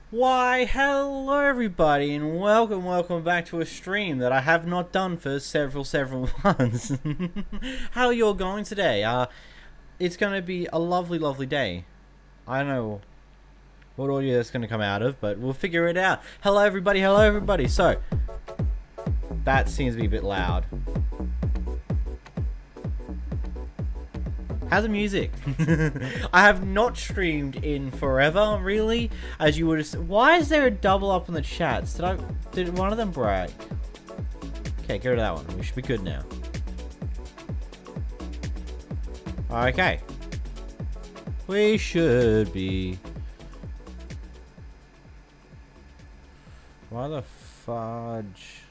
Why, hello everybody, and welcome back to a stream that I have not done for several months. How are you all going today? It's going to be a lovely day. I don't know what audio that's going to come out of, but we'll figure it out. Hello everybody. So, that seems to be a bit loud. How's the music? I have not streamed in forever, really. As you would have. Why is there a double up on the chats? Did one of them break? Okay, get rid of that one. We should be good now. Okay. We should be. Why the fudge?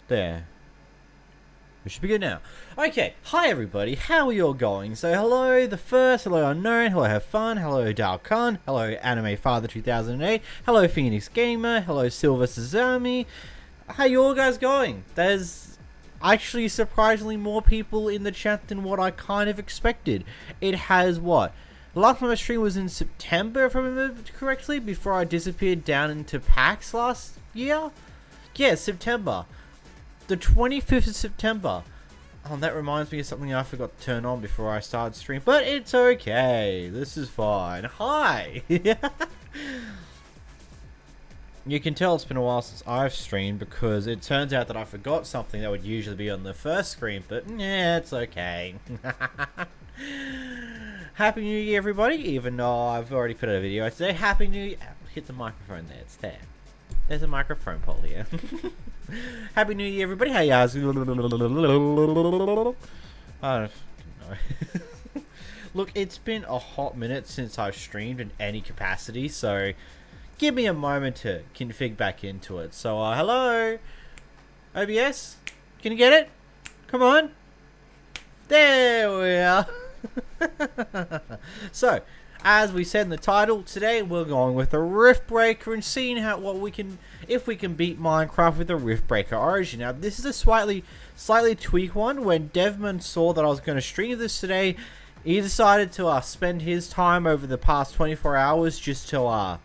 There. We should be good now. Okay, hi everybody, how are you all going? So hello The First, hello Unknown, hello Have Fun, hello 𝓵𝓲𝓷𝓴𝓼, hello 𝓵𝓲𝓷𝓴𝓼, hello Phoenix Gamer, hello 𝓵𝓲𝓷𝓴𝓼. How you all guys going? There's actually surprisingly more people in the chat than what I kind of expected. It has what? The last time I streamed was in September, if I remember correctly, before I disappeared down into PAX last year? Yeah, September. The 25th of September. Oh, that reminds me of something I forgot to turn on before I started stream. But it's okay. This is fine. Hi. You can tell it's been a while since I've streamed because it turns out that I forgot something that would usually be on the first screen. But yeah, it's okay. Happy New Year, everybody. Even though I've already put out a video today. Happy New Year. Hit the microphone there. It's there. There's a microphone pole here. Happy New Year, everybody. How you guys? I don't know. Look, it's been a hot minute since I've streamed in any capacity, so give me a moment to config back into it. So, hello? OBS? Can you get it? Come on. There we are. So, as we said in the title, today we're going with a Rift Breaker and seeing if we can beat Minecraft with a Rift Breaker Origin. Now, this is a slightly tweaked one. When Devman saw that I was going to stream this today, he decided to spend his time over the past 24 hours just to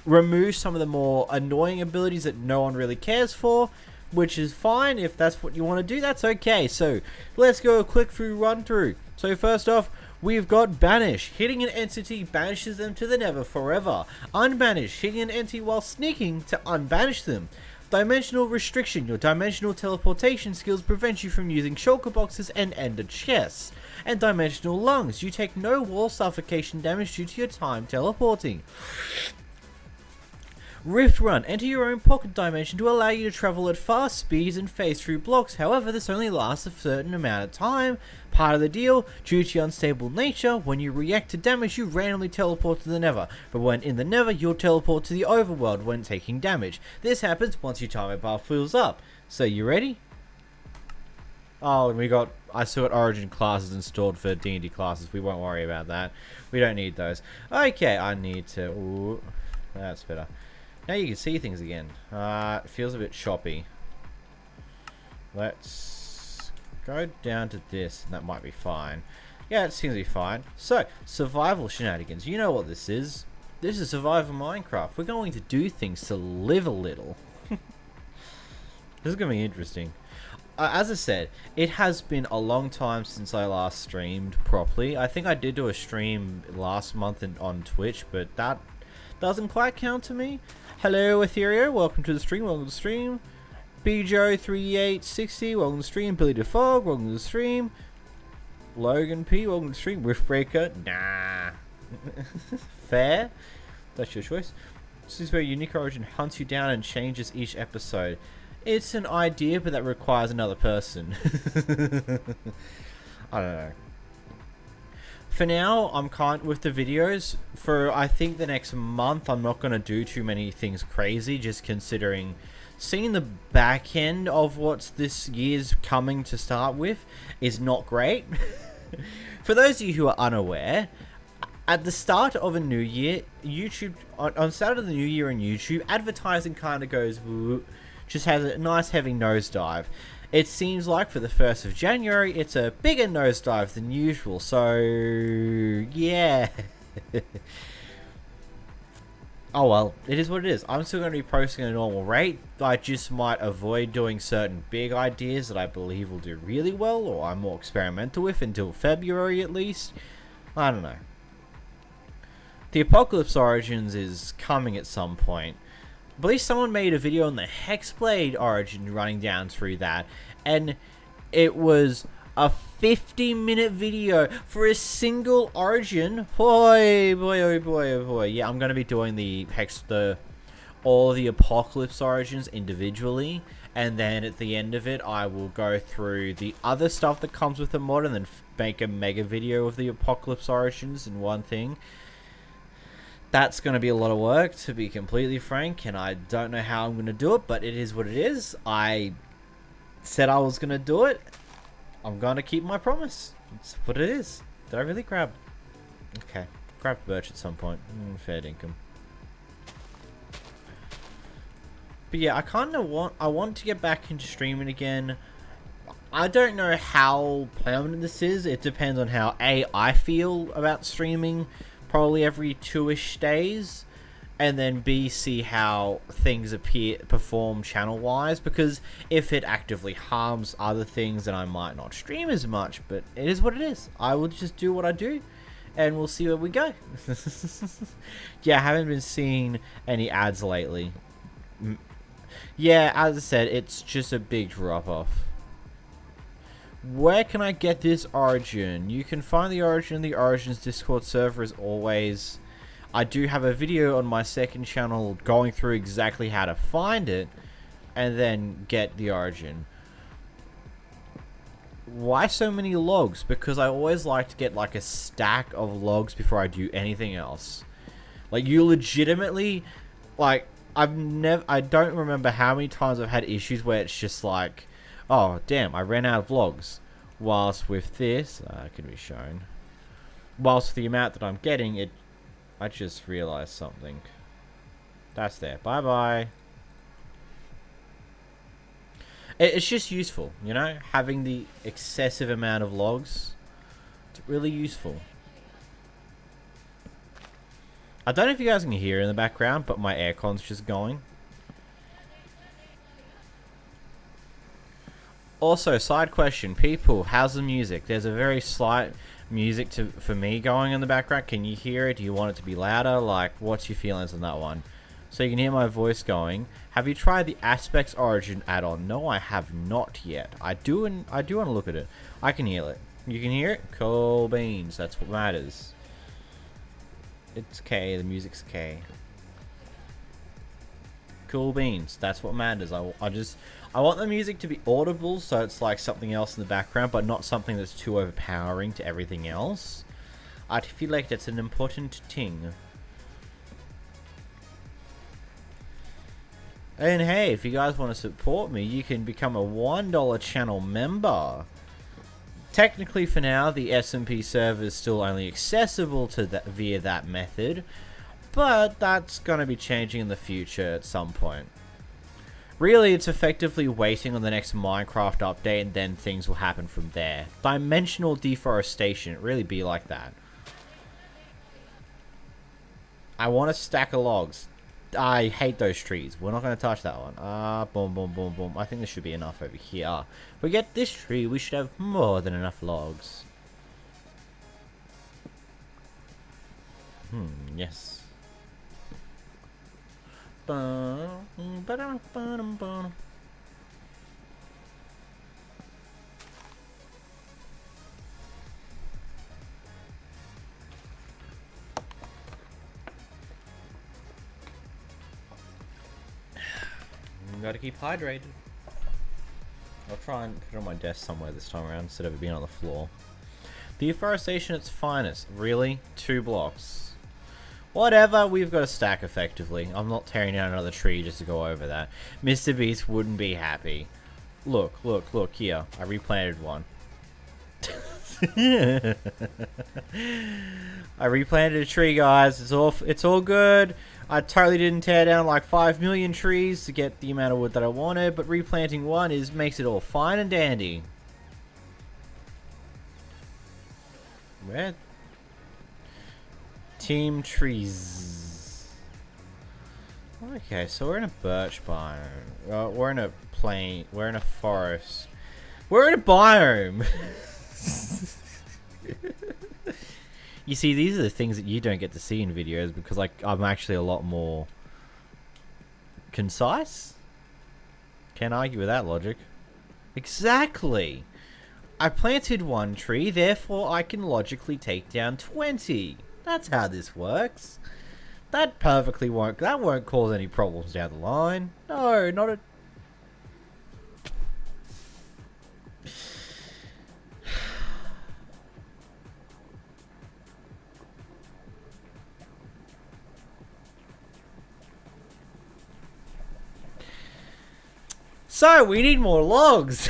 remove some of the more annoying abilities that no one really cares for, which is fine. If that's what you want to do, that's okay. So, let's go a quick run through. So, first off, we've got Banish. Hitting an entity banishes them to the Nether forever. Unbanish. Hitting an entity while sneaking to unbanish them. Dimensional Restriction. Your dimensional teleportation skills prevent you from using shulker boxes and ender chests. And Dimensional Lungs. You take no wall suffocation damage due to your time teleporting. Rift Run. Enter your own pocket dimension to allow you to travel at fast speeds and phase through blocks. However, this only lasts a certain amount of time. Part of the deal, due to your unstable nature, when you react to damage, you randomly teleport to the Nether. But when in the Nether, you'll teleport to the Overworld when taking damage. This happens once your timer bar fills up. So, you ready? Oh, and I still got Origin classes installed for D&D classes. We won't worry about that. We don't need those. Okay, I need to... Ooh, that's better. Now you can see things again. It feels a bit choppy. Let's go down to this, and that might be fine. Yeah, it seems to be fine. So, survival shenanigans. You know what this is. This is survival Minecraft. We're going to do things to live a little. This is going to be interesting. As I said, it has been a long time since I last streamed properly. I think I did do a stream last month on Twitch, but that doesn't quite count to me. Hello, Ethereal. Welcome to the stream. 𝓵𝓲𝓷𝓴𝓼, welcome to the stream. 𝓵𝓲𝓷𝓴𝓼, welcome to the stream. Logan P, welcome to the stream. Rift Breaker, nah. Fair. That's your choice. This is where Unique Origin hunts you down and changes each episode. It's an idea, but that requires another person. I don't know. For now, I'm with the videos. For, I think, the next month, I'm not going to do too many things crazy, just considering seeing the back end of what's this year's coming to start with is not great. For those of you who are unaware, at the start of a new year, YouTube, on start of the new year on YouTube, advertising kind of goes, just has a nice heavy nosedive. It seems like for the 1st of January, it's a bigger nosedive than usual. So, yeah. Oh well, it is what it is. I'm still going to be posting at a normal rate. I just might avoid doing certain big ideas that I believe will do really well, or I'm more experimental with until February at least. I don't know. The Apocalypse Origins is coming at some point. I believe someone made a video on the Hexblade origin running down through that, and it was a 50-minute video for a single origin. Boy, boy, oh boy, oh boy. Yeah, I'm going to be doing all the Apocalypse origins individually, and then at the end of it, I will go through the other stuff that comes with the mod, and then make a mega video of the Apocalypse origins in one thing. That's going to be a lot of work, to be completely frank, and I don't know how I'm going to do it, but it is what it is. I said I was going to do it. I'm going to keep my promise. It's what it is. Did I really grab? Okay. Grab Birch at some point. Fair dinkum. But yeah, I want to get back into streaming again. I don't know how permanent this is. It depends on how I feel about streaming. Probably every 2-ish days, and then B, see how things perform channel-wise, because if it actively harms other things, then I might not stream as much, but it is what it is. I will just do what I do, and we'll see where we go. Yeah, I haven't been seeing any ads lately. Yeah, as I said, it's just a big drop-off. Where can I get this origin? You can find the origin in the Origins Discord server as always. I do have a video on my second channel going through exactly how to find it and then get the origin. Why so many logs? Because I always like to get like a stack of logs before I do anything else. Like, you legitimately, like, I don't remember how many times I've had issues where it's just like, oh, damn, I ran out of logs. Whilst with this, can be shown. Whilst the amount that I'm getting, I just realized something. That's there. Bye-bye. It's just useful, you know? Having the excessive amount of logs. It's really useful. I don't know if you guys can hear in the background, but my aircon's just going. Also, side question, people, how's the music? There's a very slight music for me going in the background. Can you hear it? Do you want it to be louder? Like, what's your feelings on that one? So you can hear my voice going. Have you tried the Aspects Origin add-on? No, I have not yet. I do want to look at it. I can hear it. You can hear it? Cool beans. That's what matters. It's K. The music's K. Cool beans. That's what matters. I want the music to be audible, so it's like something else in the background, but not something that's too overpowering to everything else. I feel like that's an important thing. And hey, if you guys want to support me, you can become a $1 channel member. Technically, for now, the SMP server is still only accessible to via that method, but that's going to be changing in the future at some point. Really, it's effectively waiting on the next Minecraft update, and then things will happen from there. Dimensional deforestation, it really be like that. I want a stack of logs. I hate those trees. We're not going to touch that one. Boom, boom, boom, boom. I think this should be enough over here. If we get this tree, we should have more than enough logs. Yes. Gotta keep hydrated. I'll try and put it on my desk somewhere this time around instead of it being on the floor. Deforestation at its finest. Really? 2 blocks. Whatever, we've got a stack effectively. I'm not tearing down another tree just to go over that. Mr. Beast wouldn't be happy. Look, look, look here. I replanted one. I replanted a tree, guys. It's all good. I totally didn't tear down like 5 million trees to get the amount of wood that I wanted, but replanting one makes it all fine and dandy. Where? Team trees. Okay, so we're in a birch biome. We're in a plain. We're in a forest. We're in a biome. You see, these are the things that you don't get to see in videos because, like, I'm actually a lot more concise. Can't argue with that logic. Exactly. I planted one tree, therefore I can logically take down 20. That's how this works. That won't cause any problems down the line. No, not a... So, we need more logs.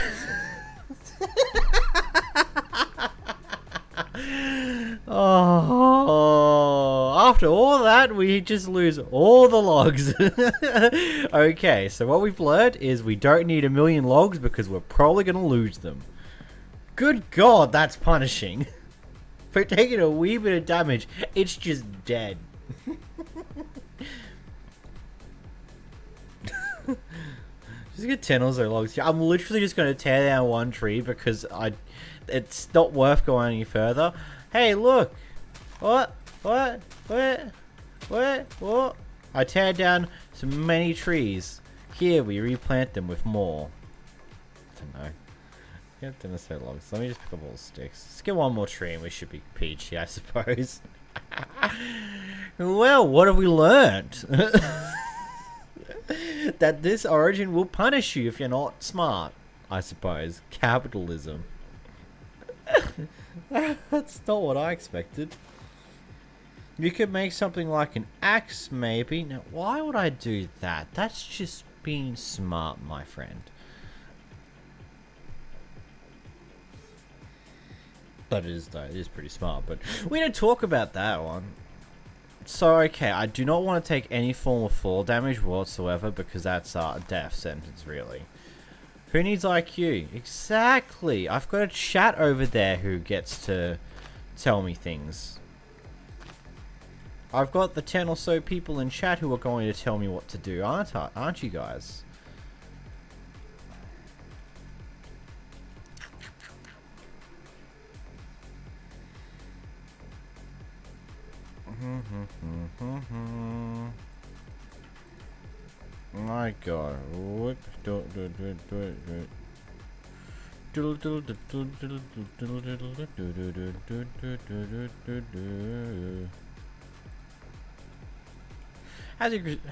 Oh, after all that, we just lose all the logs. Okay, so what we've learned is we don't need 1,000,000 logs because we're probably going to lose them. Good God, that's punishing. For taking a wee bit of damage, it's just dead. Just get 10 or so logs. I'm literally just going to tear down one tree because it's not worth going any further. Hey, look! What? I tear down so many trees. Here, we replant them with more. I don't know. Get them so long. So let me just pick up all the sticks. Let's get one more tree and we should be peachy, I suppose. Well, what have we learnt? That this origin will punish you if you're not smart, I suppose. Capitalism. That's not what I expected. You could make something like an axe, maybe. Now, why would I do that? That's just being smart, my friend. But it is, though. It is pretty smart. But we don't talk about that one. So, okay, I do not want to take any form of fall damage whatsoever because that's a death sentence, really. Who needs IQ? Exactly. I've got a chat over there who gets to tell me things. I've got the 10 or so people in chat who are going to tell me what to do, aren't you guys? My God. Whoop.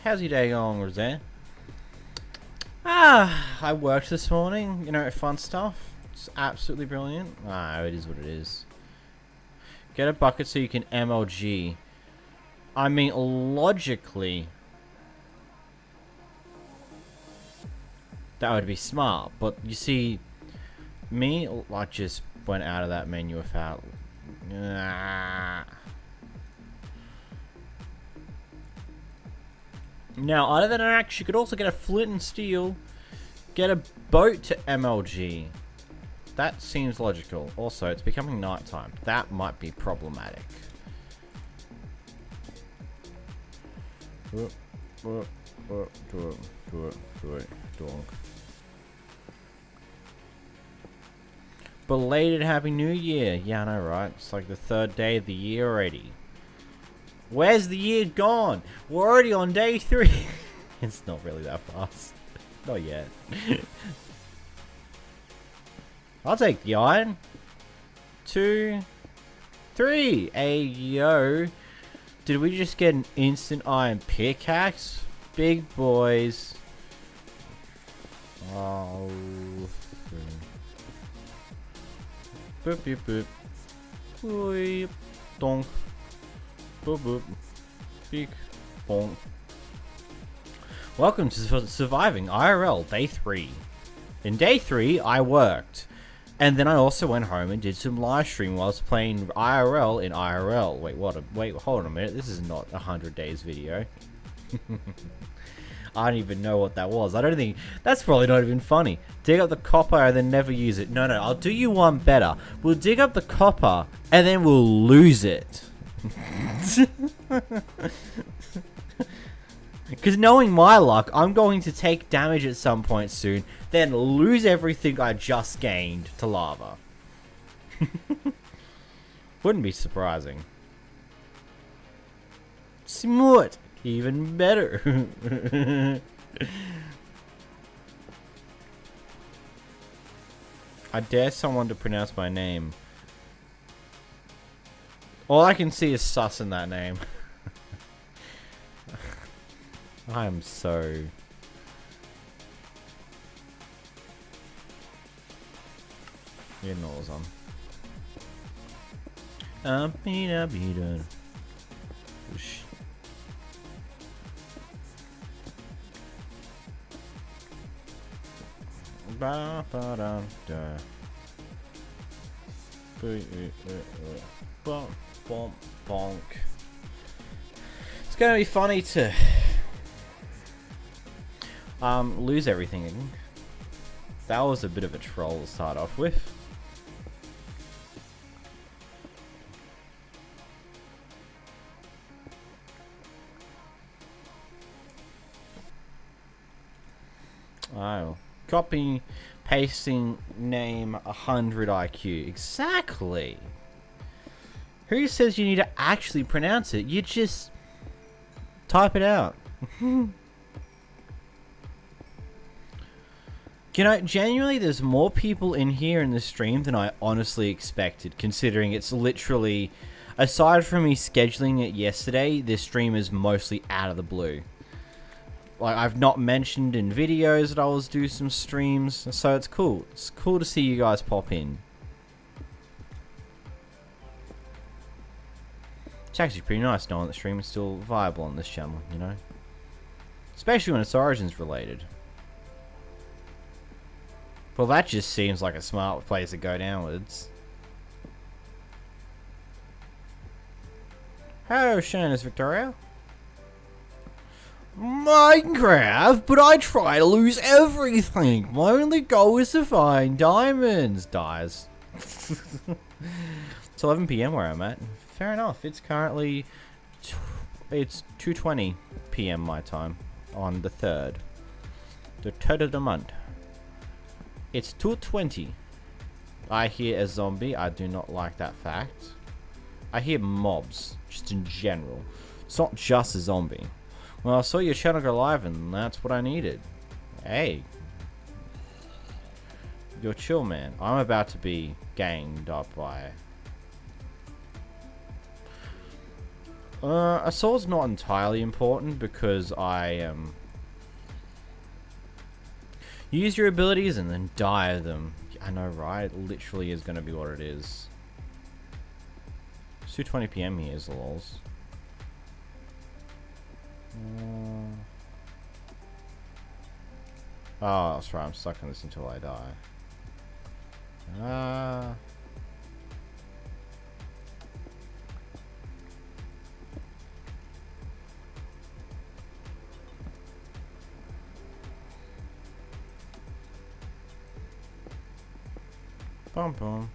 How's your day going, Roseanne? I worked this morning, you know, fun stuff. It's absolutely brilliant. It is what it is. Get a bucket so you can MLG. I mean, logically, that would be smart, but you see, me, I just went out of that menu without... Now, other than an axe, you could also get a flint and steel, get a boat to MLG. That seems logical. Also, it's becoming nighttime. That might be problematic. Belated Happy New Year. Yeah, I know, right? It's like the 3rd day of the year already. Where's the year gone? We're already on day 3. It's not really that fast. Not yet. I'll take the iron. 2, 3. Ayo. Did we just get an instant iron pickaxe? Big boys. Oh. Boop, boop, boop. Boop. Donk. Boop, boop. Beak. Bonk. Welcome to Surviving IRL, Day 3. In Day 3, I worked. And then I also went home and did some live stream while I was playing IRL in IRL. Wait, hold on a minute. This is not a 100 days video. I don't even know what that was. I don't think... That's probably not even funny. Dig up the copper and then never use it. No, I'll do you one better. We'll dig up the copper and then we'll lose it. Because knowing my luck, I'm going to take damage at some point soon, then lose everything I just gained to lava. Wouldn't be surprising. Smart. Even better. I dare someone to pronounce my name. All I can see is sus in that name. I am so... You know what's on. Bonk. It's gonna be funny to lose everything. That was a bit of a troll to start off with. Oh, copy, pasting name 100 IQ. Exactly. Who says you need to actually pronounce it? You just type it out. You know, genuinely, there's more people in here in the stream than I honestly expected, considering it's literally, aside from me scheduling it yesterday, this stream is mostly out of the blue. Like, I've not mentioned in videos that I will do some streams, so it's cool. It's cool to see you guys pop in. It's actually pretty nice knowing that stream is still viable on this channel, you know? Especially when it's Origins related. Well, that just seems like a smart place to go downwards. Hello, Shannon, Victoria. Minecraft, but I try to lose everything. My only goal is to find diamonds. Dies. It's 11 PM where I'm at. Fair enough. It's currently... It's 2:20 PM my time. On the 3rd. The 3rd of the month. It's 2:20. I hear a zombie. I do not like that fact. I hear mobs, just in general. It's not just a zombie. Well, I saw your channel go live and that's what I needed. Hey. You're chill, man. I'm about to be ganged up by... assault's not entirely important because I am... Use your abilities and then die of them. I know, right? It literally is going to be what it is. It's 2:20 PM here, is the lols. Oh, that's right. I'm stuck on this until I die. Bum bum.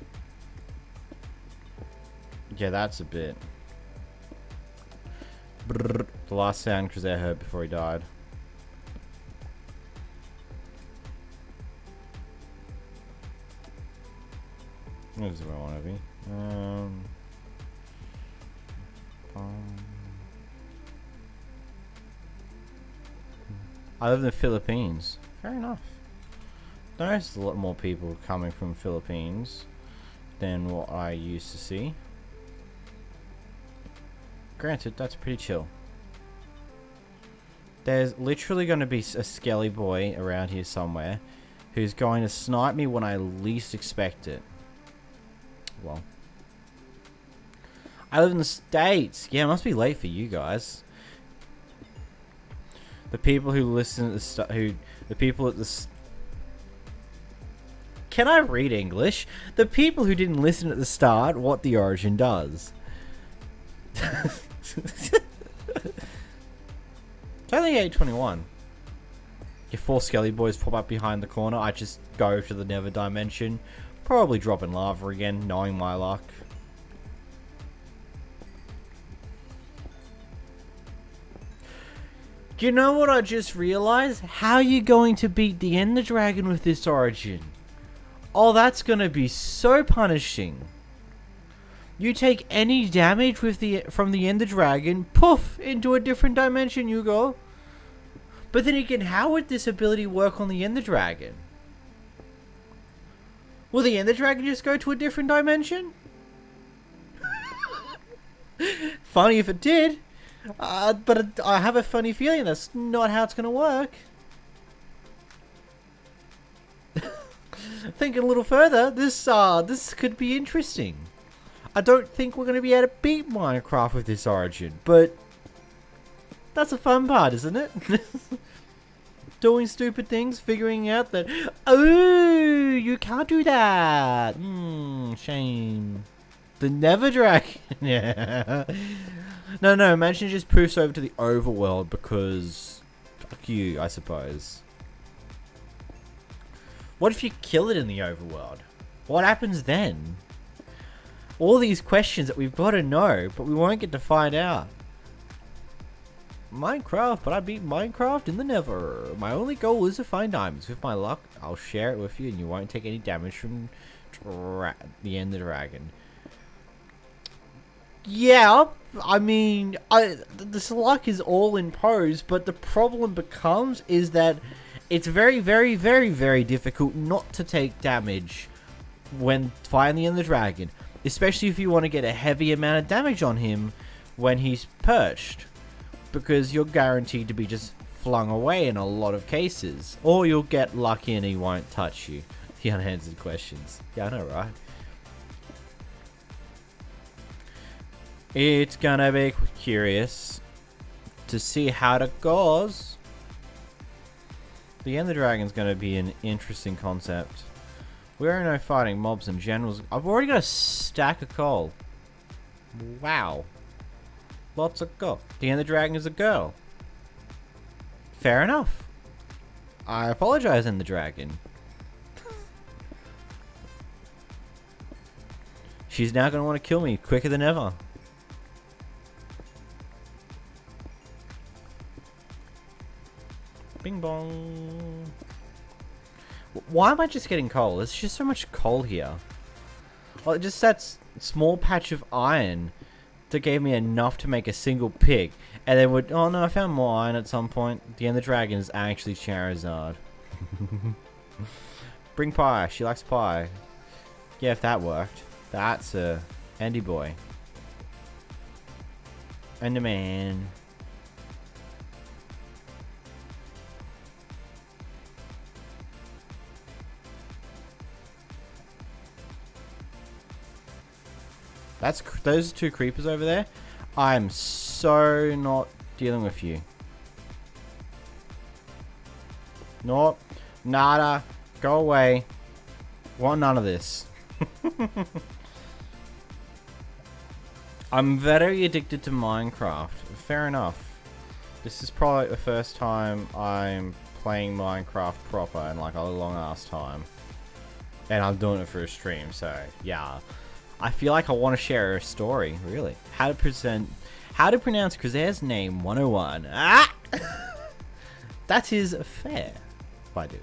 Yeah, that's a bit. Brrr, the last sound 𝓵𝓲𝓷𝓴𝓼 heard before he died. This is where I want to be. I live in the Philippines. Fair enough. There's a lot more people coming from Philippines than what I used to see. Granted, that's pretty chill. There's literally going to be a skelly boy around here somewhere who's going to snipe me when I least expect it. Well, I live in the States. Yeah, it must be late for you guys. The people who listen at the Can I read English? The people who didn't listen at the start, what the Origin does. It's only 8:21. Your 4 skelly boys pop up behind the corner. I just go to the Nether dimension. Probably drop in lava again, knowing my luck. You know what I just realized? How are you going to beat the Ender Dragon with this origin? Oh, that's gonna be so punishing. You take any damage with from the Ender Dragon, poof, into a different dimension you go. But then again, how would this ability work on the Ender Dragon? Will the Ender Dragon just go to a different dimension? Funny if it did. But I have a funny feeling that's not how it's going to work. Thinking a little further, this could be interesting. I don't think we're going to be able to beat Minecraft with this origin, but that's a fun part, isn't it? Doing stupid things, figuring out that, oh, you can't do that. Shame. The Nether Dragon. Yeah. No, imagine it just poofs over to the Overworld because fuck you, I suppose. What if you kill it in the Overworld? What happens then? All these questions that we've got to know, but we won't get to find out. Minecraft, but I beat Minecraft in the Nether. My only goal is to find diamonds. With my luck, I'll share it with you and you won't take any damage from the Ender Dragon. Yeah, I mean, this luck is all imposed, but the problem becomes is that it's very, very, very, very difficult not to take damage when fighting the Ender Dragon. Especially if you want to get a heavy amount of damage on him when he's perched. Because you're guaranteed to be just flung away in a lot of cases. Or you'll get lucky and he won't touch you. The unanswered questions. Yeah, I know, right? It's gonna be curious to see how it goes. The Ender Dragon's gonna be an interesting concept. We're no fighting mobs and generals. I've already got a stack of coal. Wow. Lots of coal. The Ender Dragon is a girl. Fair enough. I apologize, Ender Dragon. She's now going to want to kill me quicker than ever. Bing bong. Why am I just getting coal? There's just so much coal here. Well, just that small patch of iron that gave me enough to make a single pick. And then would... Oh no, I found more iron at some point. The Ender Dragon is actually Charizard. Bring pie. She likes pie. Yeah, if that worked. That's a Andy boy. Enderman. Those two creepers over there. I'm so not dealing with you. Nope. Nada. Go away. Want none of this. I'm very addicted to Minecraft. Fair enough. This is probably the first time I'm playing Minecraft proper in like a long ass time. And I'm doing it for a stream, so yeah. I feel like I want to share a story, really. How to pronounce 𝓵𝓲𝓷𝓴𝓼's name 101. Ah! That is fair, my dude.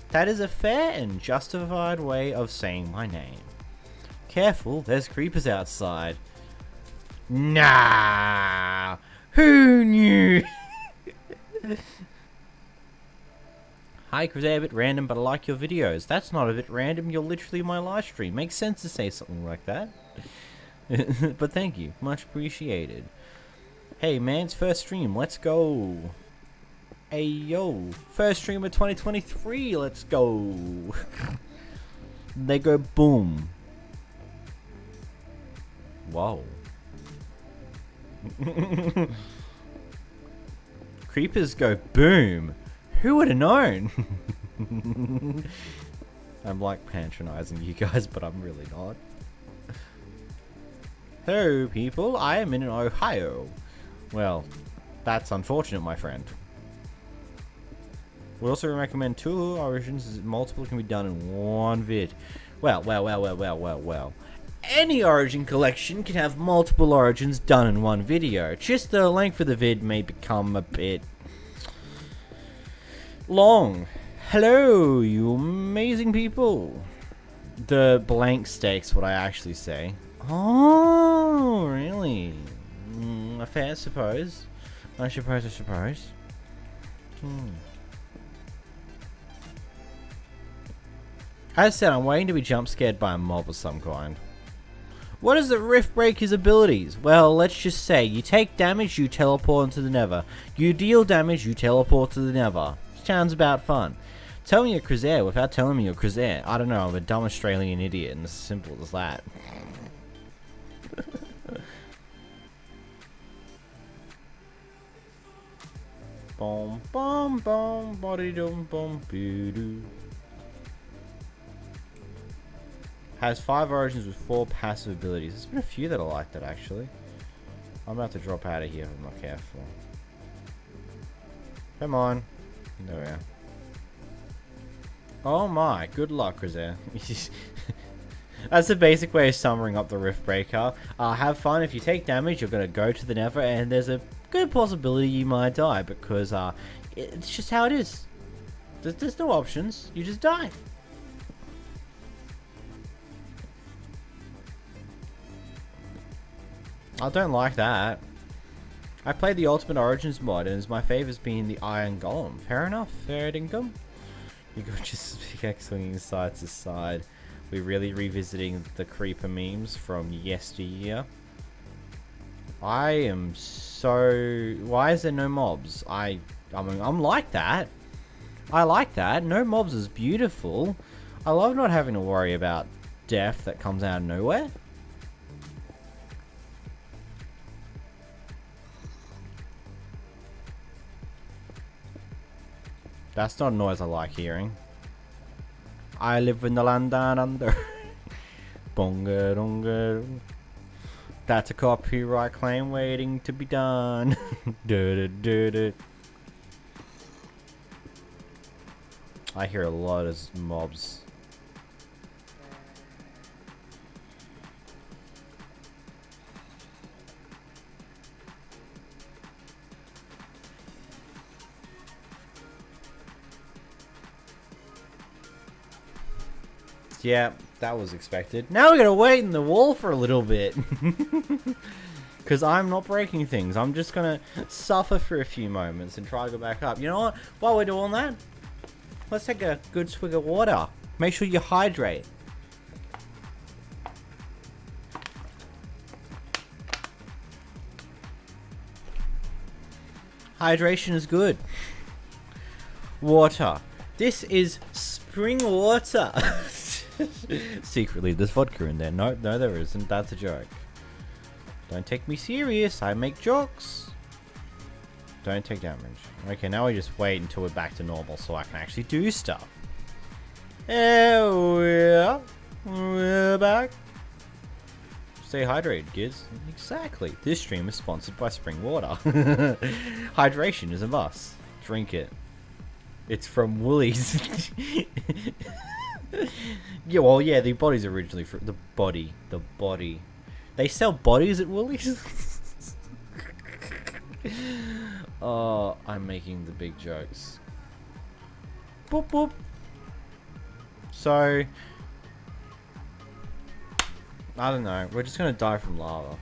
That is a fair and justified way of saying my name. Careful, there's creepers outside. Nah! Who knew? Hi, Crusade, a bit random, but I like your videos. That's not a bit random, you're literally my live stream. Makes sense to say something like that. But thank you, much appreciated. Hey, man's first stream, let's go. Hey, yo, first stream of 2023, let's go. They go boom. Whoa. Creepers go boom. Who would have known? I'm like patronizing you guys, but I'm really not. Hello, people. I am in Ohio. Well, that's unfortunate, my friend. We also recommend 2 origins, as multiple can be done in one vid. Well. Any origin collection can have multiple origins done in one video. Just the length of the vid may become a bit Long. Hello, you amazing people. The blank stake's what I actually say. Oh, really? A fair suppose. I suppose. As I said, I'm waiting to be jump scared by a mob of some kind. What is the Riftbreaker's abilities? Well, let's just say you take damage, you teleport into the Nether. You deal damage, you teleport to the Nether. Sounds about fun. Tell me you're 𝓵𝓲𝓷𝓴𝓼 without telling me you're 𝓵𝓵𝓷𝓴𝓼. I don't know, I'm a dumb Australian idiot and it's as simple as that. Bom bom bom body dum bom boo. Has 5 origins with 4 passive abilities. There's been a few that are like that actually. I'm about to drop out of here if I'm not careful. Come on. There we are. Oh my, good luck, 𝓵𝓲𝓷𝓴𝓼. That's the basic way of summing up the Riftbreaker. Have fun. If you take damage, you're going to go to the Nether, and there's a good possibility you might die, because it's just how it is. There's no options. You just die. I don't like that. I played the Ultimate Origins mod, and my favourite's been the Iron Golem. Fair enough. Fair dinkum. You got just pickaxe swinging side to side. We're really revisiting the creeper memes from yesteryear. I am so... Why is there no mobs? I mean, I'm like that. I like that. No mobs is beautiful. I love not having to worry about death that comes out of nowhere. That's not a noise I like hearing. I live in the land down under. Bonga donga. That's a copyright claim waiting to be done. I hear a lot of mobs. Yeah, that was expected. Now we gotta wait in the wall for a little bit. Because I'm not breaking things. I'm just gonna suffer for a few moments and try to go back up. You know what? While we're doing that, let's take a good swig of water. Make sure you hydrate. Hydration is good. Water. This is spring water. Secretly, there's vodka in there. No, there isn't. That's a joke. Don't take me serious. I make jokes. Don't take damage. Okay, now we just wait until we're back to normal so I can actually do stuff. Yeah, we're back. Stay hydrated, kids. Exactly. This stream is sponsored by spring water. Hydration is a must. Drink it. It's from Woolies. Yeah, well, yeah, the body's originally for the body. They sell bodies at Woolies. Oh, I'm making the big jokes. Boop boop. So, I don't know. We're just gonna die from lava.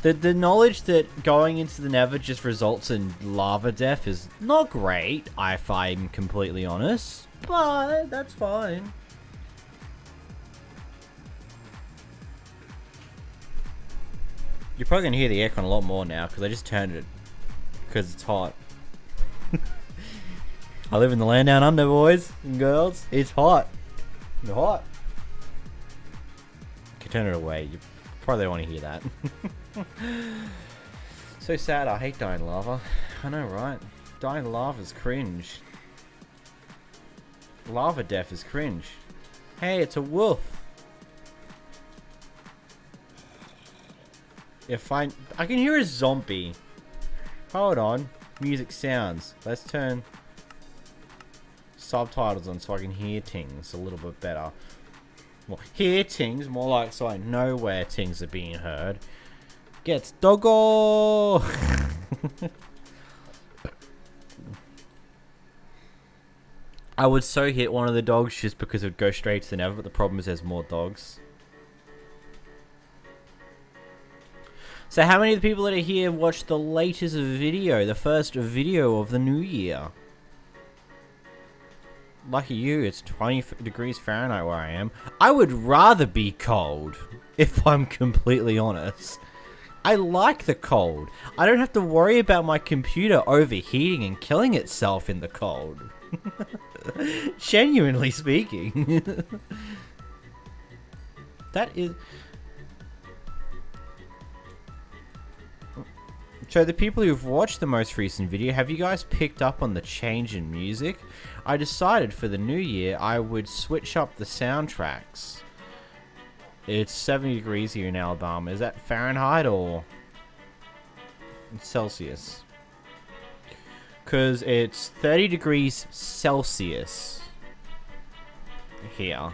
The knowledge that going into the Nether just results in lava death is not great, if I'm completely honest. But that's fine. You're probably gonna hear the aircon a lot more now because I just turned it because it's hot. I live in the land down under, boys and girls. It's hot. It's hot. You can turn it away. You probably don't want to hear that. So sad. I hate dying lava. I know, right? Dying lava is cringe. Lava death is cringe. Hey, it's a wolf. If I can hear a zombie. Hold on. Music sounds. Let's turn subtitles on so I can hear things a little bit better. Well, hear things, more like so I know where things are being heard. Gets doggo. I would so hit one of the dogs just because it would go straight to the Nether, but the problem is there's more dogs. So how many of the people that are here watched the latest video, the first video of the new year? Lucky you, it's 20 degrees Fahrenheit where I am. I would rather be cold, if I'm completely honest. I like the cold. I don't have to worry about my computer overheating and killing itself in the cold. Genuinely speaking. That is... So the people who've watched the most recent video, have you guys picked up on the change in music? I decided for the new year I would switch up the soundtracks. It's 70 degrees here in Alabama. Is that Fahrenheit or Celsius? Because it's 30 degrees Celsius here.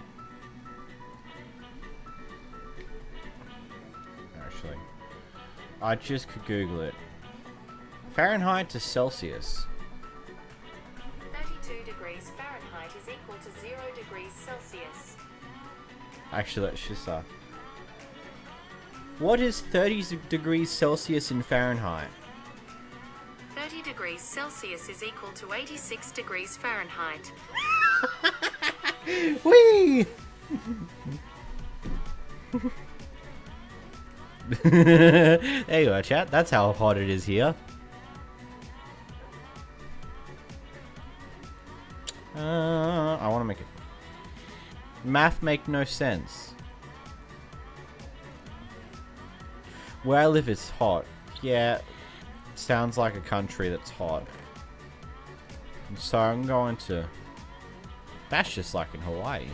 Actually, I just could Google it. Fahrenheit to Celsius. 32 degrees Fahrenheit is equal to 0 degrees Celsius. Actually, let's just what is 30 degrees Celsius in Fahrenheit? 30 degrees Celsius is equal to 86 degrees Fahrenheit. Whee! There you are, chat. That's how hot it is here. I want to make it. Math make no sense. Where I live is hot. Yeah, sounds like a country that's hot. So I'm going to... That's just like in Hawaii.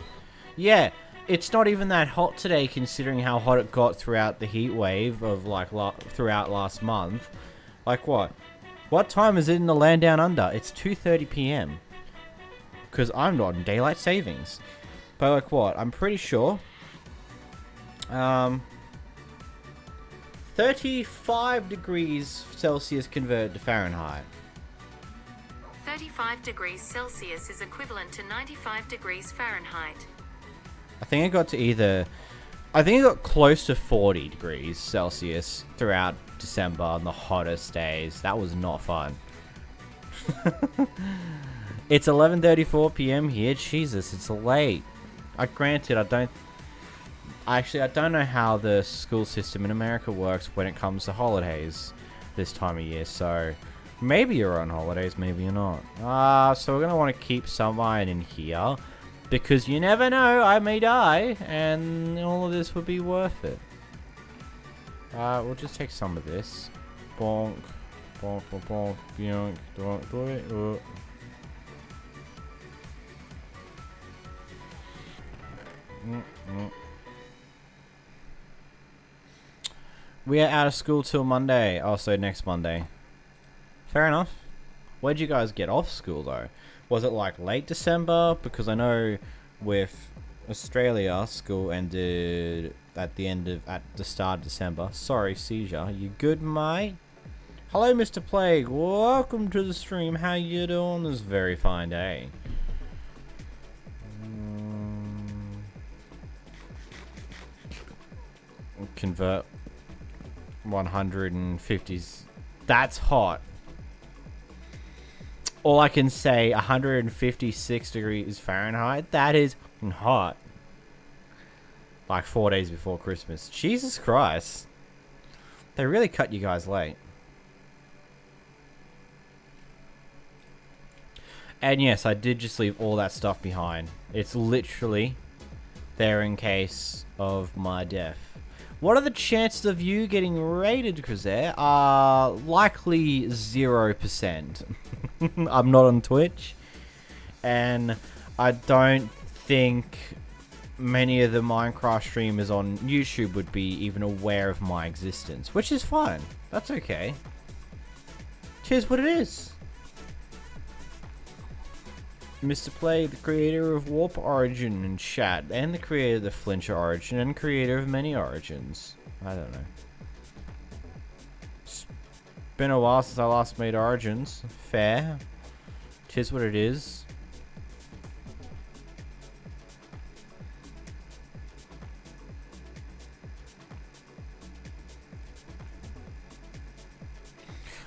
Yeah, it's not even that hot today considering how hot it got throughout the heat wave of like throughout last month. Like what? What time is it in the land down under? It's 2:30 p.m. Because I'm not in daylight savings. But like what? I'm pretty sure. 35 degrees Celsius converted to Fahrenheit. 35 degrees Celsius is equivalent to 95 degrees Fahrenheit. I think it got to either... I think it got close to 40 degrees Celsius throughout December on the hottest days. That was not fun. It's 11:34 p.m. here. Jesus, it's late. Granted, I don't know how the school system in America works when it comes to holidays this time of year, so maybe you're on holidays, maybe you're not. So we're going to want to keep some iron in here, because you never know, I may die, and all of this would be worth it. We'll just take some of this. Bonk, bonk, bonk, bonk, bonk, bonk, bonk. We are out of school till Monday. Oh, so next Monday. Fair enough. Where'd you guys get off school though? Was it like late December? Because I know with Australia, school ended at the start of December. Sorry, Seizure. You good, mate? Hello, Mr. Plague. Welcome to the stream. How you doing this very fine day? Convert 150s. That's hot. All I can say, 156 degrees Fahrenheit. That is hot. Like 4 days before Christmas. Jesus Christ. They really cut you guys late. And yes, I did just leave all that stuff behind. It's literally there in case of my death. What are the chances of you getting raided, 𝓵𝓲𝓷𝓴𝓼? Likely 0%. I'm not on Twitch. And I don't think many of the Minecraft streamers on YouTube would be even aware of my existence. Which is fine. That's okay. Cheers what it is. Mr. Play, the creator of Warp Origin and Chat, and the creator of the Flincher Origin, and creator of many origins. I don't know. It's been a while since I last made Origins. Fair. Tis what it is.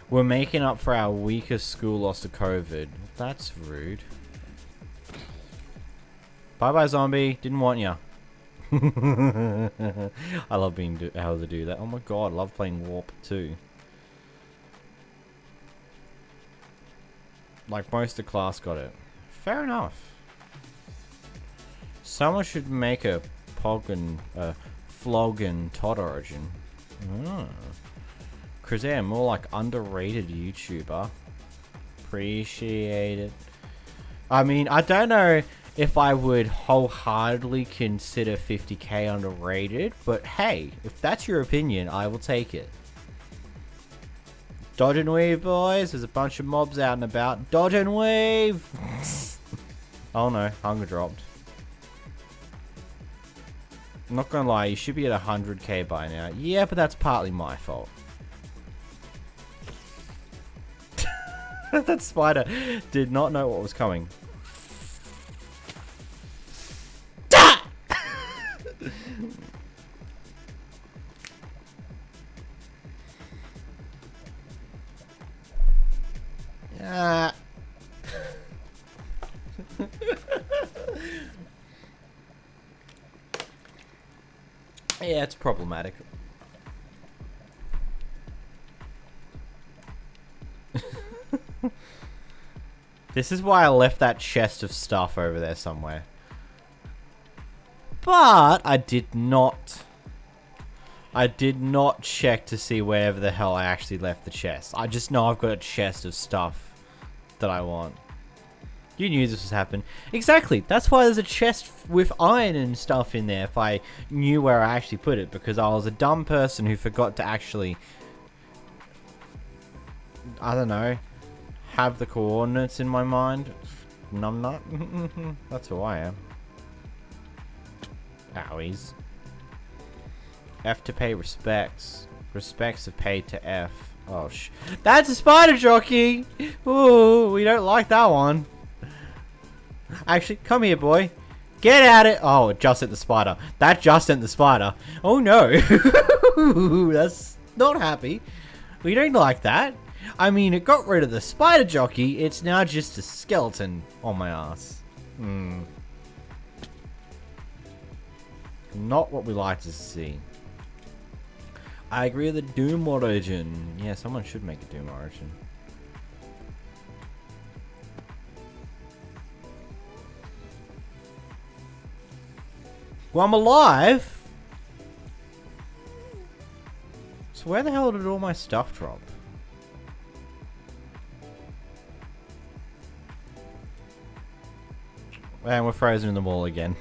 We're making up for our weakest school loss to COVID. That's rude. Bye-bye, zombie. Didn't want ya. I love being able to do that. Oh my god, I love playing Warp too. Like most of the class got it. Fair enough. Someone should make a 𝓵𝓲𝓷𝓴𝓼. Oh. 𝓵𝓲𝓷𝓴𝓼, more like underrated YouTuber. Appreciate it. I mean, I don't know if I would wholeheartedly consider 50k underrated, but hey, if that's your opinion, I will take it. Dodge and weave, boys. There's a bunch of mobs out and about. Dodge and weave! Oh no, hunger dropped. I'm not gonna lie, you should be at 100k by now. Yeah, but that's partly my fault. That spider did not know what was coming. Yeah, it's problematic. This is why I left that chest of stuff over there somewhere. But I did not check to see wherever the hell I actually left the chest. I just know I've got a chest of stuff that I want. You knew this was happening. Exactly. That's why there's a chest with iron and stuff in there if I knew where I actually put it. Because I was a dumb person who forgot to actually, I don't know, have the coordinates in my mind. Numbnut. That's who I am. Owies. F to pay respects. Respects are paid to F. Oh, that's a spider jockey! Ooh, we don't like that one. Actually, come here, boy. Get at it! Oh, it just hit the spider. That just hit the spider. Oh, no. That's not happy. We don't like that. I mean, it got rid of the spider jockey. It's now just a skeleton on my ass. Not what we like to see. I agree with the Doom origin. Yeah, someone should make a Doom origin. Well, I'm alive. So where the hell did all my stuff drop? And we're frozen in the wall again.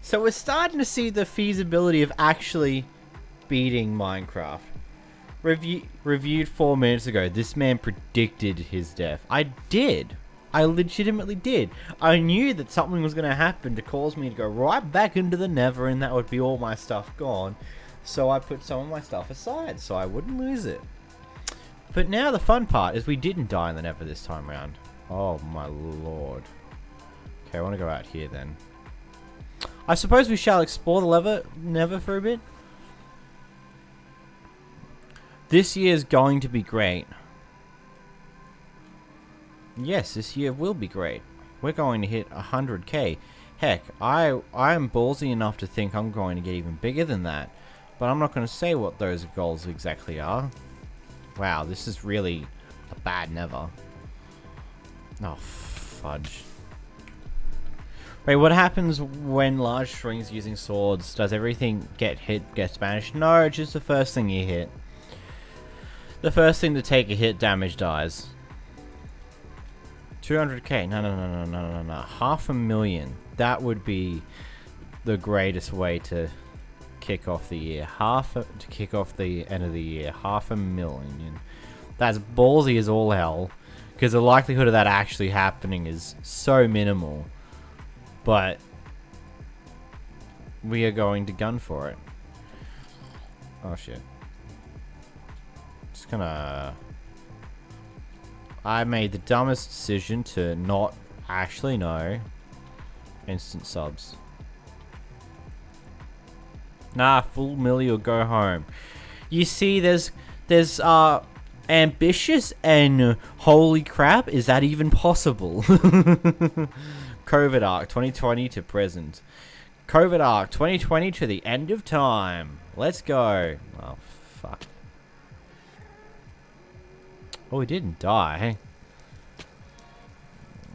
So we're starting to see the feasibility of actually beating Minecraft. Reviewed 4 minutes ago, this man predicted his death. I did. I legitimately did. I knew that something was going to happen to cause me to go right back into the Nether and that would be all my stuff gone. So I put some of my stuff aside so I wouldn't lose it. But now the fun part is we didn't die in the Nether this time around. Oh my lord. Okay, I want to go out here then. I suppose we shall explore the Nether for a bit. This year is going to be great. Yes, this year will be great. We're going to hit 100k. Heck, I am ballsy enough to think I'm going to get even bigger than that. But I'm not going to say what those goals exactly are. Wow, this is really a bad Nether. Oh, fudge. Wait, what happens when large strings using swords? Does everything get banished? No, just the first thing you hit. The first thing to take a hit damage dies. 200k. No. 500,000. That would be the greatest way to kick off the year. To kick off the end of the year. 500,000. That's ballsy as all hell. Because the likelihood of that actually happening is so minimal. But we are going to gun for it. Oh shit. Just gonna... I made the dumbest decision to not actually know. Instant subs. Nah, full milli or go home. You see, there's There's ambitious and holy crap, is that even possible? COVID arc 2020 to present. COVID arc 2020 to the end of time. Let's go. Oh fuck. Oh, we didn't die.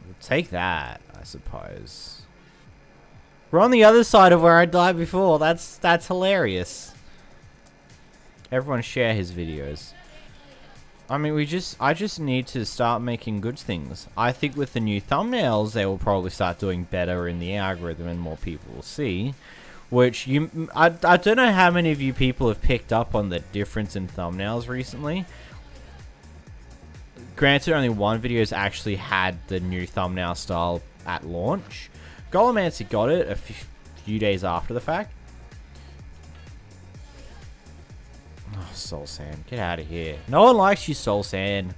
We'll take that, I suppose. We're on the other side of where I died before. That's hilarious. Everyone share his videos. I mean, I just need to start making good things. I think with the new thumbnails, they will probably start doing better in the algorithm and more people will see. Which, I don't know how many of you people have picked up on the difference in thumbnails recently. Granted, only one video has actually had the new thumbnail style at launch. Ghoulomancy got it a few days after the fact. Oh, Soul Sand, get out of here. No one likes you, Soul Sand.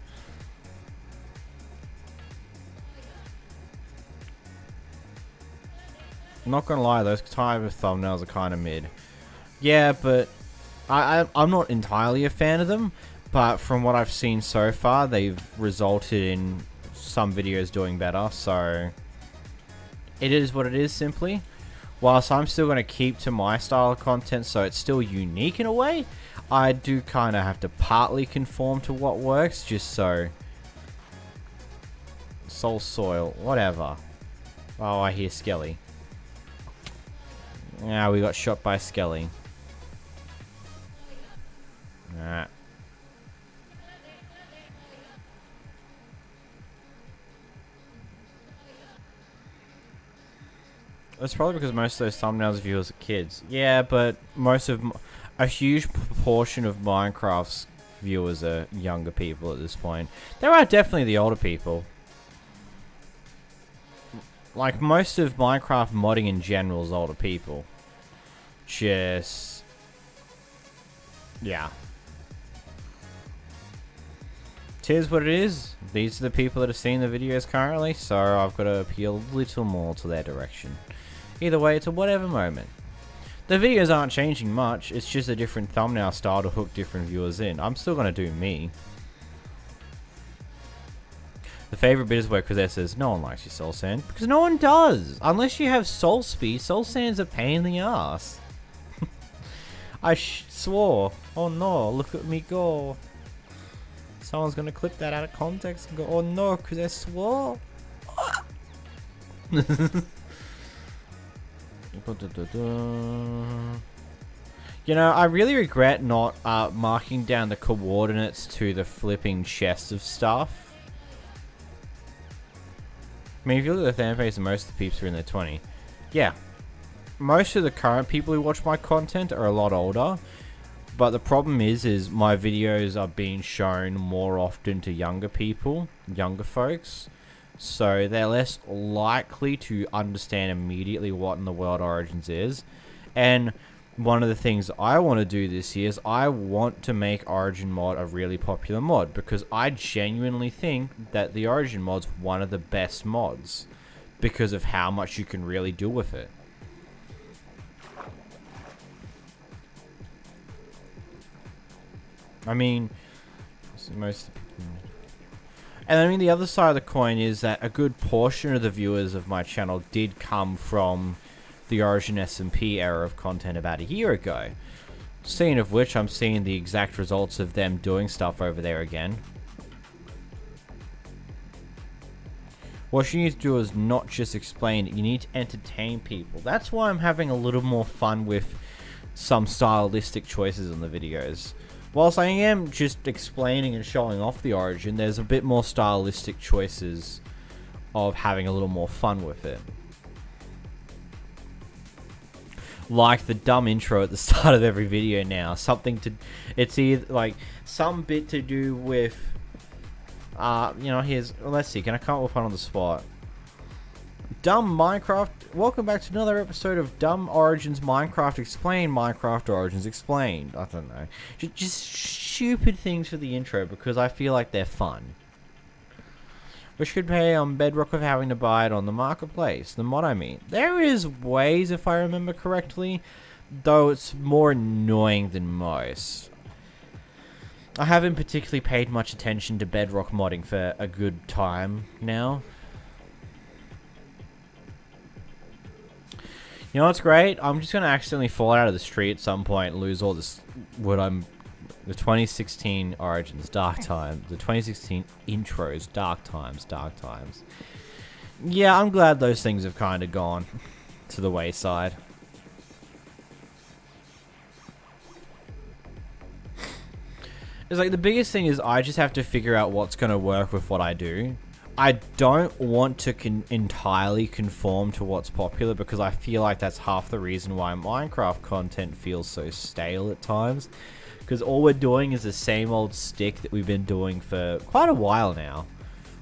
I'm not gonna lie, those type of thumbnails are kind of mid. Yeah, but I'm not entirely a fan of them. But from what I've seen so far, they've resulted in some videos doing better. So it is what it is, simply. Whilst I'm still going to keep to my style of content, so it's still unique in a way, I do kind of have to partly conform to what works, just so. Soul Soil, whatever. Oh, I hear Skelly. Yeah, we got shot by Skelly. Alright. That's probably because most of those thumbnails viewers are kids. Yeah, but a huge proportion of Minecraft's viewers are younger people at this point. There are definitely the older people. Like, most of Minecraft modding in general is older people. Just... yeah. Here's what it is. These are the people that are seeing the videos currently, so I've got to appeal a little more to their direction. Either way, it's a whatever moment. The videos aren't changing much, it's just a different thumbnail style to hook different viewers in. I'm still going to do me. The favourite bit is where Kozette says, no one likes you, Soul Sand. Because no one does! Unless you have Soul Speed, Soul Sand's a pain in the ass. I swore. Oh no, look at me go. Someone's going to clip that out of context and go, oh no, Kozette swore. You know, I really regret not marking down the coordinates to the flipping chest of stuff. I mean, if you look at the fan base, most of the peeps are in their 20. Yeah. Most of the current people who watch my content are a lot older. But the problem is my videos are being shown more often to younger people, younger folks. So they're less likely to understand immediately what in the World Origins is. And one of the things I want to do this year is I want to make Origin mod a really popular mod. Because I genuinely think that the Origin mod's one of the best mods. Because of how much you can really do with it. I mean, most... And I mean, the other side of the coin is that a good portion of the viewers of my channel did come from the Origin SMP era of content about a year ago. Seeing of which, I'm seeing the exact results of them doing stuff over there again. What you need to do is not just explain it, you need to entertain people. That's why I'm having a little more fun with some stylistic choices in the videos. Whilst I am just explaining and showing off the Origin, there's a bit more stylistic choices of having a little more fun with it. Like the dumb intro at the start of every video now. It's either like some bit to do with, you know, let's see, can I come up with one on the spot? Dumb Minecraft. Welcome back to another episode of Dumb Origins Minecraft Explained. Minecraft Origins Explained. I don't know. Just stupid things for the intro because I feel like they're fun. Which could pay on bedrock of having to buy it on the marketplace. The mod I mean. There is ways, if I remember correctly, though it's more annoying than most. I haven't particularly paid much attention to bedrock modding for a good time now. You know what's great? I'm just going to accidentally fall out of the tree at some point and lose all this wood. The 2016 Origins, Dark Times. The 2016 Intros, Dark Times. Yeah, I'm glad those things have kind of gone to the wayside. It's like the biggest thing is I just have to figure out what's going to work with what I do. I don't want to entirely conform to what's popular because I feel like that's half the reason why Minecraft content feels so stale at times. Because all we're doing is the same old stick that we've been doing for quite a while now.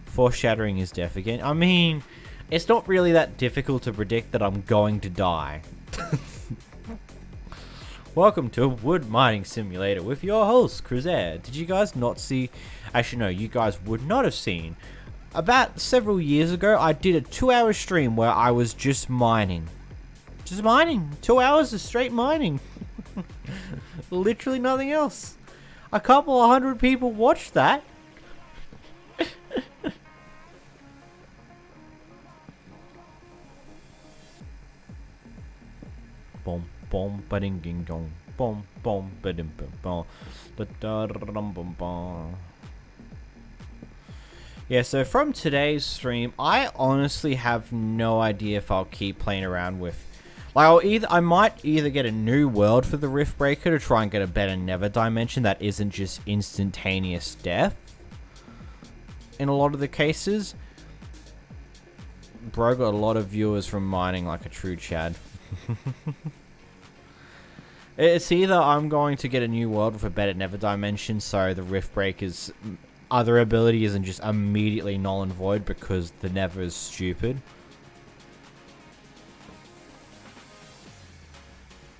Foreshadowing is death again. I mean, it's not really that difficult to predict that I'm going to die. Welcome to Wood Mining Simulator with your host, 𝓵𝓲𝓷𝓴𝓼. Did you guys not see... Actually, no, you guys would not have seen... About several years ago, I did a 2-hour stream where I was just mining. Just mining. 2 hours of straight mining. Literally nothing else. A couple of 100 people watched that. Boom, boom, ba-ding, ding, dong. Boom, boom, ba-dim, bum, bum. Da-da-da-dum, bum, bum. Yeah, so from today's stream, I honestly have no idea if I'll keep playing around with... Like, I might either get a new world for the 𝓵𝓲𝓷𝓴𝓼 to try and get a better Nether dimension that isn't just instantaneous death. In a lot of the cases. Bro got a lot of viewers from mining like a true Chad. It's either I'm going to get a new world with a better Nether dimension, so the 𝓵𝓷𝓷𝓴𝓼's other ability isn't just immediately null and void because the Nether is stupid.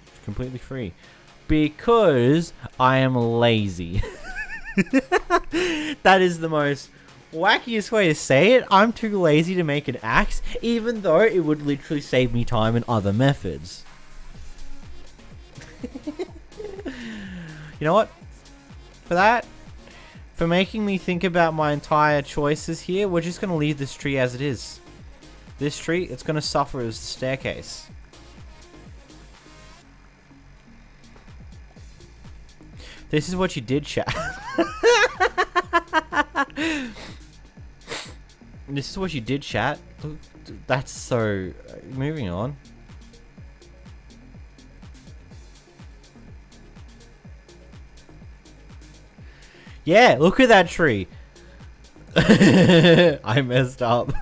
It's completely free. Because I am lazy. That is the most wackiest way to say it. I'm too lazy to make an axe, even though it would literally save me time in other methods. You know what? For making me think about my entire choices here, we're just going to leave this tree as it is. This tree, it's going to suffer as the staircase. This is what you did, chat. This is what you did, chat. Look, that's so... Moving on. Yeah, look at that tree. I messed up.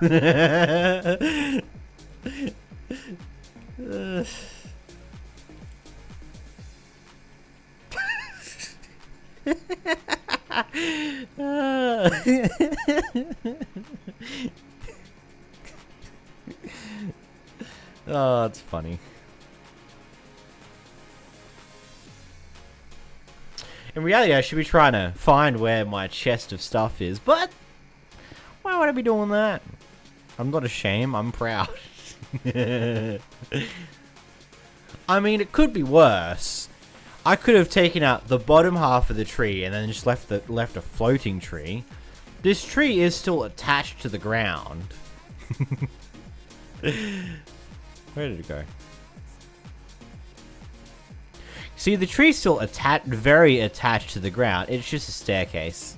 Oh, it's funny. In reality, I should be trying to find where my chest of stuff is, but why would I be doing that? I'm not ashamed, I'm proud. I mean, it could be worse. I could have taken out the bottom half of the tree and then just left a floating tree. This tree is still attached to the ground. Where did it go? See, the tree's still very attached to the ground. It's just a staircase.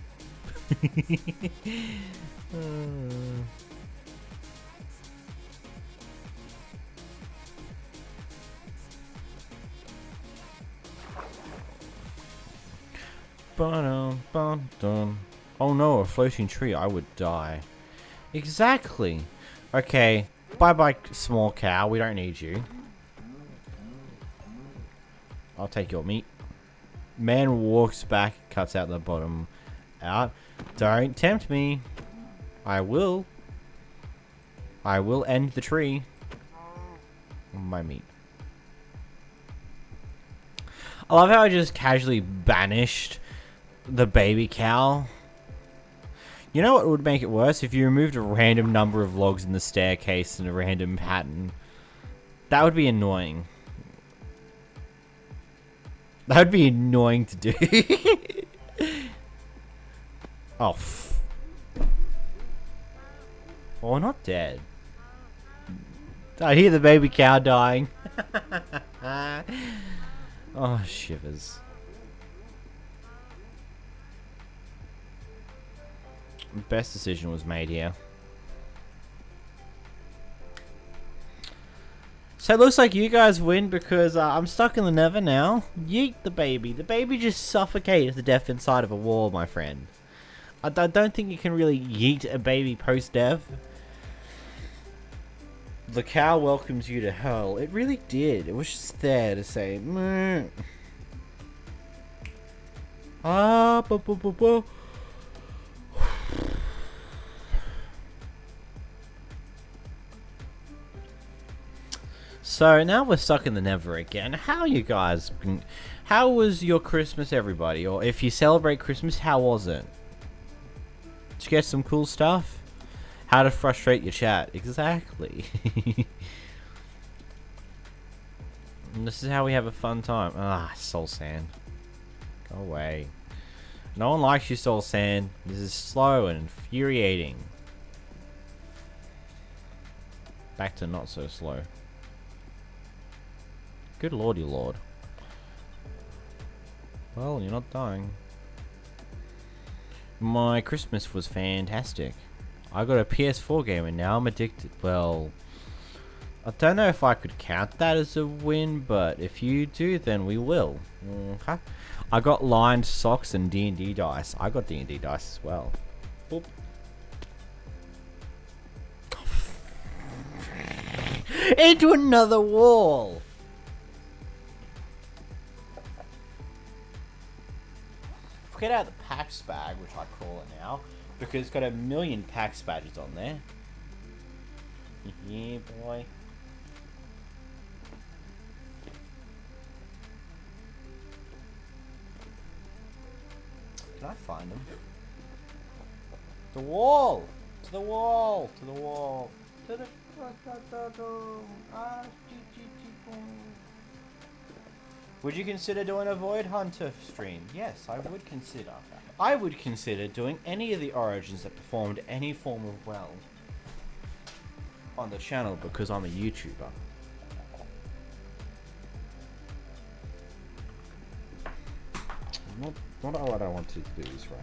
Oh no, a floating tree. I would die. Exactly. Okay. Bye-bye, small cow. We don't need you. I'll take your meat. Man walks back, cuts out the bottom out. Don't tempt me. I will. I will end the tree. My meat. I love how I just casually banished the baby cow. You know what would make it worse? If you removed a random number of logs in the staircase in a random pattern. That would be annoying. That would be annoying to do. Oh. Oh, not dead. I hear the baby cow dying. Oh, shivers. Best decision was made here. So it looks like you guys win because I'm stuck in the Nether now. Yeet the baby. The baby just suffocated to death inside of a wall, my friend. I don't think you can really yeet a baby post-death. The cow welcomes you to hell. It really did. It was just there to say, meh. Ah, bu bu bu bu. So now we're stuck in the Nether again. How you guys? How was your Christmas, everybody? Or if you celebrate Christmas, how was it? Did you get some cool stuff? How to frustrate your chat? Exactly. And this is how we have a fun time. Ah, soul sand. Go away. No one likes you, soul sand. This is slow and infuriating. Back to not so slow. Good lordy lord. Well, you're not dying. My Christmas was fantastic. I got a PS4 game and now I'm addicted. Well, I don't know if I could count that as a win, but if you do, then we will. Okay. I got lined socks and D&D dice. I got D&D dice as well. Boop. Into another wall! Get out the packs bag, which I call it now, because it's got 1,000,000 packs badges on there. Yeah, boy. Can I find them? The wall! To the wall! To the wall! To the... Would you consider doing a Void Hunter stream? Yes, I would consider. I would consider doing any of the origins that performed any form of weld on the channel because I'm a YouTuber. Not what I want to do this right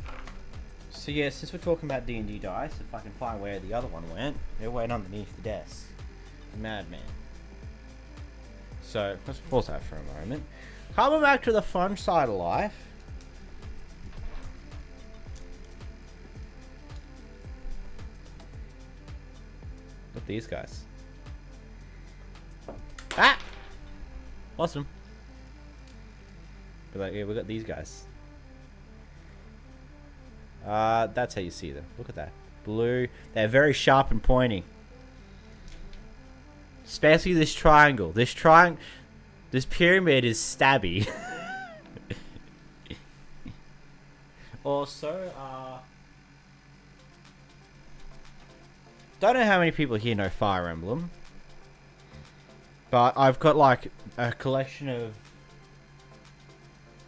now. So yeah, since we're talking about D&D dice, if I can find where the other one went, they're waiting underneath the desk. Madman. So, let's pause that for a moment. Coming back to the fun side of life. Look at these guys. Ah! Lost them. But like, yeah, we got these guys. That's how you see them. Look at that. Blue. They're very sharp and pointy. Especially this triangle. This pyramid is stabby. Also, don't know how many people here know Fire Emblem, but I've got like a collection of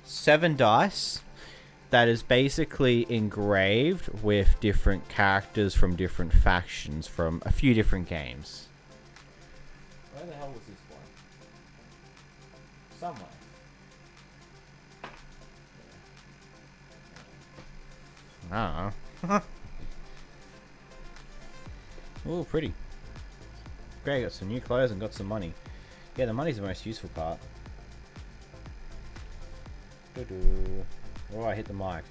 7 dice that is basically engraved with different characters from different factions from a few different games. Where the hell was this one? Somewhere. I don't know. Ooh, pretty. Great, got some new clothes and got some money. Yeah, the money's the most useful part. Oh, I hit the mic.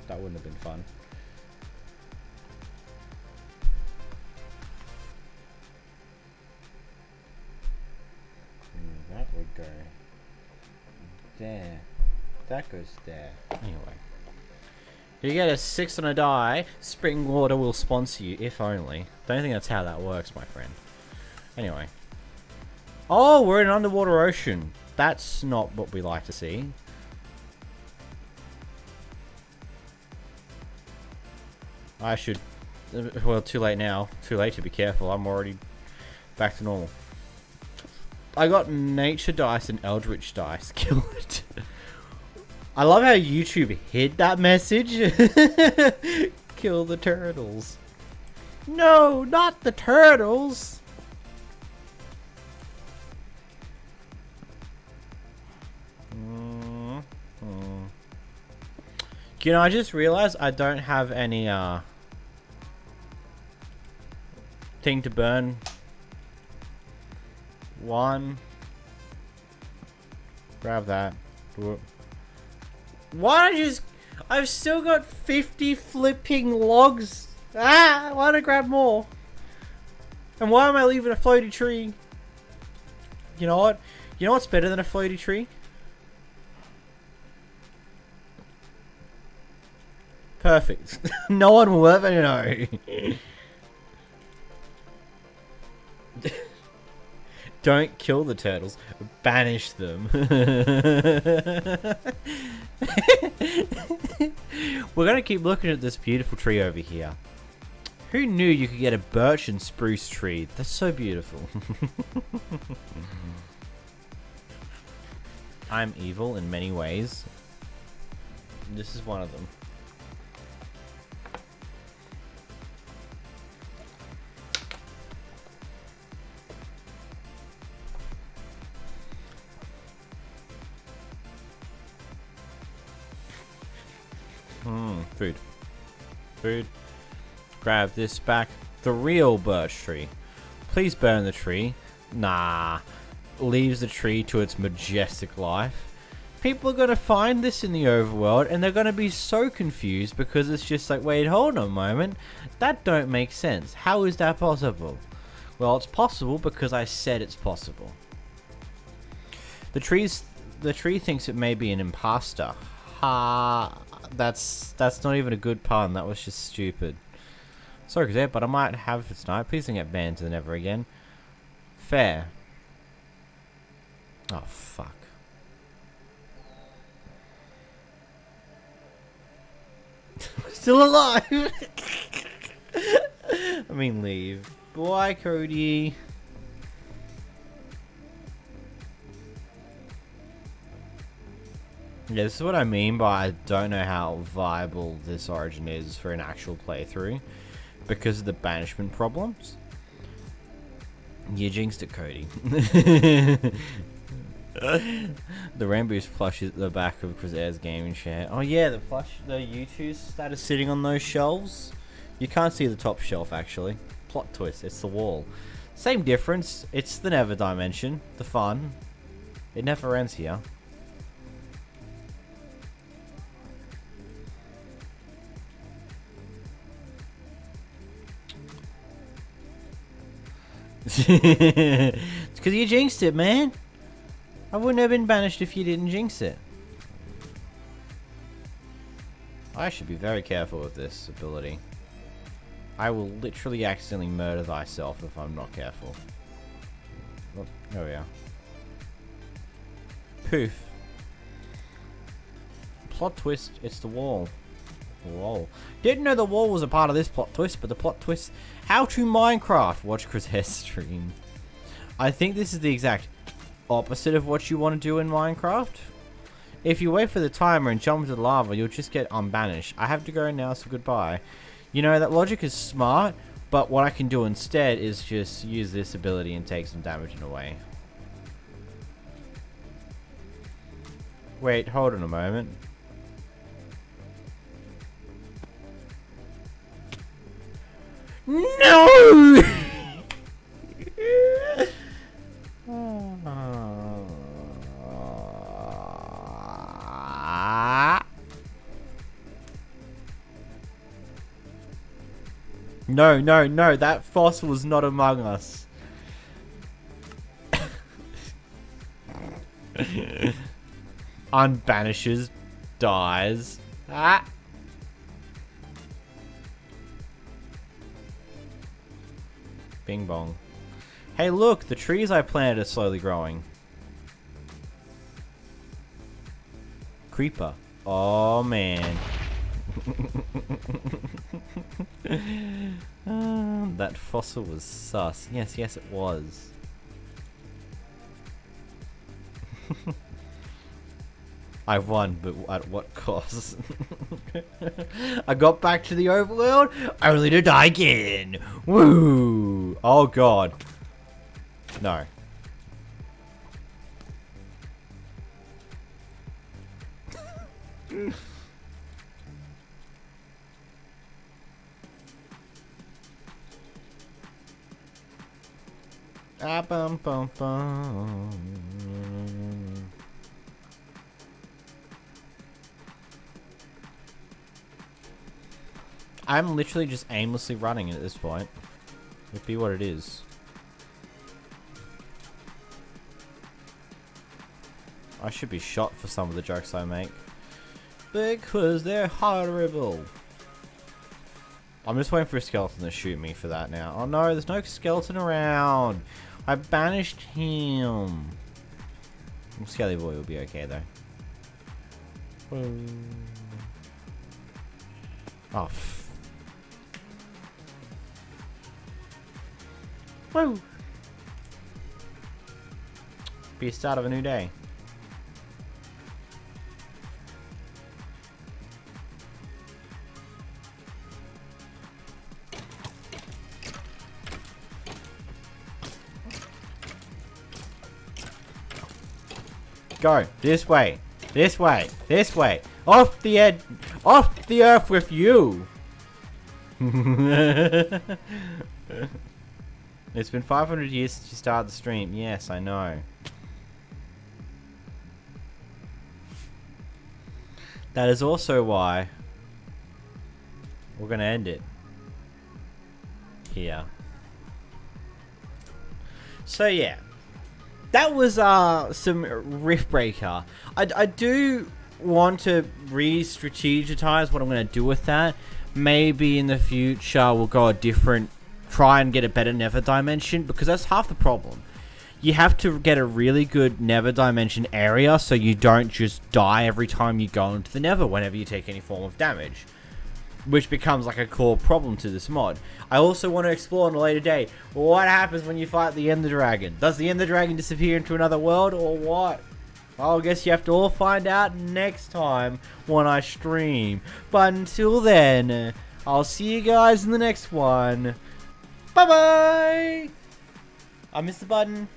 That wouldn't have been fun. That would go there. That goes there. Anyway. You get a 6 on a die, spring water will sponsor you, if only. Don't think that's how that works, my friend. Anyway. Oh, we're in an underwater ocean. That's not what we like to see. I should... Well, too late now. Too late to be careful. I'm already back to normal. I got nature dice and eldritch dice. Kill it. I love how YouTube hid that message. Kill the turtles. No, not the turtles. You know, I just realized I don't have any thing to burn. One. Grab that. Why don't I just... I've still got 50 flipping logs. Ah, why don't I grab more? And why am I leaving a floaty tree? You know what? You know what's better than a floaty tree? Perfect. No one will ever know. Don't kill the turtles. Banish them. We're going to keep looking at this beautiful tree over here. Who knew you could get a birch and spruce tree? That's so beautiful. I'm evil in many ways. This is one of them. Food. Food. Grab this back. The real birch tree. Please burn the tree. Nah. Leaves the tree to its majestic life. People are going to find this in the overworld and they're going to be so confused because it's just like, wait, hold on a moment. That don't make sense. How is that possible? Well, it's possible because I said it's possible. The tree thinks it may be an imposter. Ha. That's not even a good pun. That was just stupid. Sorry, Gazette, but I might have it tonight. Please don't get banned to the Nether again. Fair. Oh, fuck. Still alive! I mean, leave. Bye, Cody. Yeah, this is what I mean by I don't know how viable this origin is for an actual playthrough because of the banishment problems. You jinxed it, Cody. The rainbow's plush is at the back of 𝓵𝓲𝓷𝓴𝓼's gaming chair. Oh yeah, the plush, the U2s that are sitting on those shelves. You can't see the top shelf actually. Plot twist, it's the wall. Same difference, it's the Nether dimension, the fun. It never ends here. It's because you jinxed it, man. I wouldn't have been banished if you didn't jinx it. I should be very careful with this ability. I will literally accidentally murder thyself if I'm not careful. Oh, there we are. Poof. Plot twist, it's the wall. Whoa. Didn't know the wall was a part of this plot twist, but the plot twist... How to Minecraft! Watch 𝓵𝓲𝓷𝓴𝓼 stream. I think this is the exact opposite of what you want to do in Minecraft. If you wait for the timer and jump into the lava, you'll just get unbanished. I have to go now, so goodbye. You know, that logic is smart, but what I can do instead is just use this ability and take some damage away. Wait, hold on a moment. No! No, no, no, that fossil was not among us. Unbanishes, dies. Ah! Bing bong. Hey look, the trees I planted are slowly growing. Creeper. Oh man. That fossil was sus. Yes, yes it was. I won, but at what cost? I got back to the overworld, only to die again. Woo! Oh god. No. Ah, bum, bum, bum. I'm literally just aimlessly running at this point. It'd be what it is. I should be shot for some of the jokes I make. Because they're horrible. I'm just waiting for a skeleton to shoot me for that now. Oh no, there's no skeleton around. I banished him. Skelly Boy will be okay though. Oh. Woo! Be a start of a new day. Go this way, this way, this way. Off the edge, off the earth with you. It's been 500 years since you started the stream. Yes, I know. That is also why we're gonna end it here. So yeah, that was some Riftbreaker. I do want to re-strategize what I'm gonna do with that. Maybe in the future we'll go a different, try and get a better Nether dimension, because that's half the problem. You have to get a really good Nether dimension area so you don't just die every time you go into the Nether whenever you take any form of damage, which becomes like a core problem to this mod. I also want to explore on a later day what happens when you fight the Ender Dragon. Does the Ender Dragon disappear into another world or what? Well, I guess you have to all find out next time when I stream. But until then, I'll see you guys in the next one. Bye bye! I missed the button.